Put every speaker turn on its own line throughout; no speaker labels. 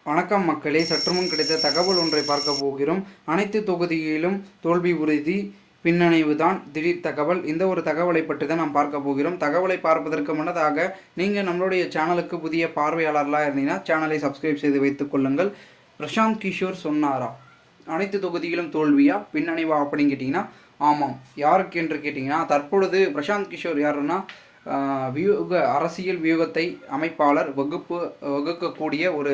வணக்கம் மக்களே, சற்றுமுன் கிடைத்த தகவல் ஒன்றை பார்க்க போகிறோம். அனைத்து தொகுதியிலும் தோல்வி உறுதி, பின்னடைவு தான் திடீர் தகவல். இந்த ஒரு தகவலை பற்றி தான் நாம் பார்க்க போகிறோம். தகவலை பார்ப்பதற்கு முன்னதாக நீங்கள் நம்மளுடைய சேனலுக்கு புதிய பார்வையாளர்களாக இருந்தீங்கன்னா சேனலை சப்ஸ்கிரைப் செய்து வைத்துக் கொள்ளுங்கள். பிரசாந்த் கிஷோர் சொன்னாரா அனைத்து தொகுதியிலும் தோல்வியா பின்னடைவா அப்படின்னு கேட்டிங்கன்னா ஆமாம். யாருக்கு என்று கேட்டிங்கன்னா தற்பொழுது பிரசாந்த் கிஷோர் யாருன்னா அரசியல் வியூகத்தை அமைப்பாளர் வகுக்கக்கூடிய ஒரு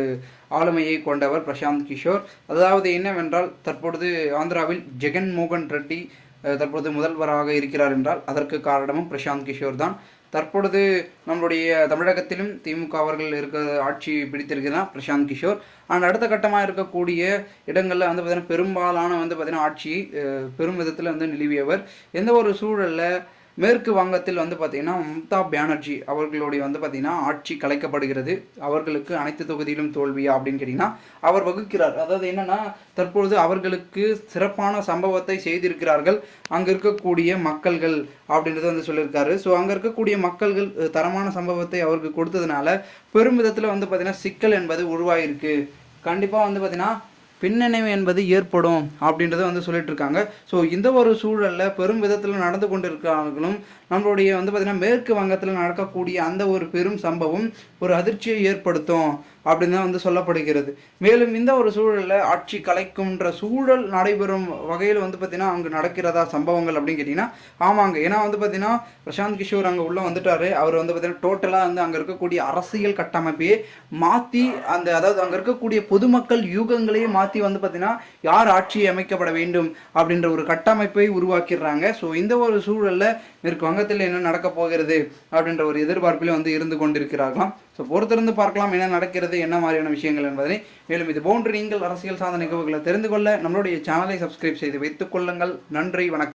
ஆளுமையை கொண்டவர் பிரசாந்த் கிஷோர். அதாவது என்னவென்றால் தற்பொழுது ஆந்திராவில் ஜெகன் மோகன் ரெட்டி தற்பொழுது முதல்வராக இருக்கிறார் என்றால் அதற்கு காரணமும் பிரசாந்த் கிஷோர் தான். தற்பொழுது நம்மளுடைய தமிழகத்திலும் திமுக அவர்கள் ஆட்சி பிடித்திருக்கிறதா பிரசாந்த் கிஷோர். அண்ட் அடுத்த கட்டமாக இருக்கக்கூடிய இடங்களில் வந்து பார்த்திங்கன்னா பெரும்பாலான வந்து பார்த்திங்கன்னா ஆட்சி பெரும் விதத்தில் வந்து நிலவியவர். எந்த ஒரு சூழலில் மேற்கு வங்கத்தில் வந்து பார்த்திங்கன்னா மம்தா பானர்ஜி அவர்களுடைய வந்து பார்த்திங்கன்னா ஆட்சி கலைக்கப்படுகிறது. அவர்களுக்கு அனைத்து தொகுதியிலும் தோல்வியா அப்படின்னு கேட்டிங்கன்னா அவர் வகுக்கிறார். அதாவது என்னென்னா தற்பொழுது அவர்களுக்கு சிறப்பான சம்பவத்தை செய்திருக்கிறார்கள் அங்கே இருக்கக்கூடிய மக்கள்கள் அப்படின்றத வந்து சொல்லியிருக்காரு. ஸோ அங்கே இருக்கக்கூடிய மக்கள்கள் தரமான சம்பவத்தை அவருக்கு கொடுத்ததுனால பெரும் விதத்தில் வந்து பார்த்திங்கன்னா சிக்கல் என்பது உருவாகிருக்கு. கண்டிப்பாக வந்து பார்த்திங்கன்னா பின்னடைவு என்பது ஏற்படும் அப்படின்றத வந்து சொல்லிட்டு இருக்காங்க. ஸோ இந்த ஒரு சூழலில் பெரும் விதத்தில் நடந்து கொண்டிருக்கிறார்களும் நம்மளுடைய வந்து பார்த்திங்கன்னா மேற்கு வங்கத்தில் நடக்கக்கூடிய அந்த ஒரு பெரும் சம்பவம் ஒரு அதிர்ச்சியை ஏற்படுத்தும் அப்படின்னு தான் வந்து சொல்லப்படுகிறது. மேலும் இந்த ஒரு சூழலில் ஆட்சி கலைக்கும்ன்ற சூழல் நடைபெறும் வகையில் வந்து பார்த்திங்கன்னா அங்கே நடக்கிறதா சம்பவங்கள் அப்படின்னு கேட்டிங்கன்னா ஆமாங்க. ஏன்னா வந்து பார்த்திங்கன்னா பிரசாந்த் கிஷோர் அங்கே உள்ளே வந்துட்டார். அவர் வந்து பார்த்திங்கன்னா டோட்டலாக வந்து அங்கே இருக்கக்கூடிய அரசியல் கட்டமைப்பையே மாற்றி அதாவது அங்கே இருக்கக்கூடிய பொதுமக்கள் யூகங்களையே மாற்றி வந்து பார்த்திங்கன்னா யார் ஆட்சி அமைக்கப்பட வேண்டும் அப்படின்ற ஒரு கட்டமைப்பை உருவாக்கிடுறாங்க. ஸோ இந்த ஒரு சூழலில் மேற்கு வங்கத்தில் என்ன நடக்க போகிறது அப்படின்ற ஒரு எதிர்பார்ப்பில் வந்து இருந்து கொண்டிருக்கிறார்களாம். ஸோ பொறுத்திருந்து பார்க்கலாம் என்ன நடக்கிறது, என்ன மாதிரியான விஷயங்கள் என்பதை. மேலும் இது போன்று நீங்கள் அரசியல் சார்ந்த நிகழ்வுகளை தெரிந்து கொள்ள நம்மளுடைய சேனலை சப்ஸ்கிரைப் செய்து வைத்துக் கொள்ளுங்கள். நன்றி, வணக்கம்.